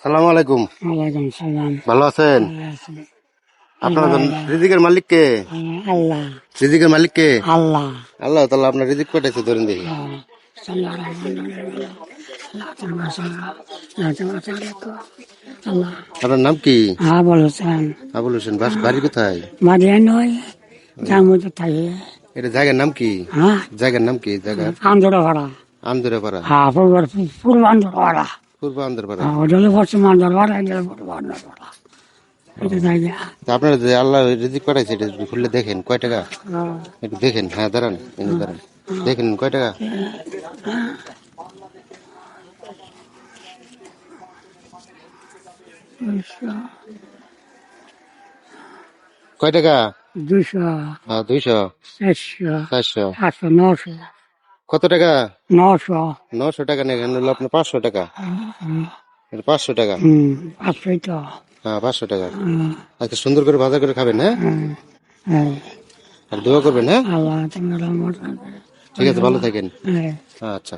সালামু আলাইকুম। ওয়ালাইকুম সালাম। ভালো আছেন? ভালো আছি। আপনার রিজিকের মালিক কে? আল্লাহ। রিজিকের মালিক কে? আল্লাহ। আল্লাহ তাআলা আপনার রিজিক পাঠাইছে, ধরেন দেখি। আপনার নাম কি? হ্যাঁ বলেছেন। আবুল হোসেন। বাড়ি কোথায়? মারিয়া নয়, যার মধ্যে থাকে। এটা জায়গার নাম কি? হ্যাঁ, জায়গার নাম কি? জায়গার আন্দোলা ভাড়া। আন্দরেপাড়া। হ্যাঁ, পূর্ব আন্দোলা ভাড়া। পূর্ব আন্দরপাড়া। হ্যাঁ, ওটা হলো পশ্চিম আন্দোলা ভাড়া, এটা হলো পূর্ব আন্দোলা ভাড়া। এটা জায়গা। তা আপনার যে আল্লাহ রিজিক পাঠাইছে, এটা একটু খুললে দেখেন কয় টাকা। হ্যাঁ। একটু দেখেন। হ্যাঁ দাঁড়ান, এনে দাঁড়ান, দেখেন কয় টাকা। কয় টাকা? 200, হ্যাঁ 200, 400, 400, 700, 900, কত টাকা? 900। 900 টাকা নেই, এখানে হলো আপনার 500 টাকা। এটা 500 টাকা। 500 তো। হ্যাঁ 500 টাকা। আজকে সুন্দর করে বাজার করে খাবেন, হ্যাঁ? হ্যাঁ। আর দোয়া করবেন, হ্যাঁ? আল্লাহ তোমার রহমত। ঠিক আছে, ভালো থাকেন। হ্যাঁ। আচ্ছা।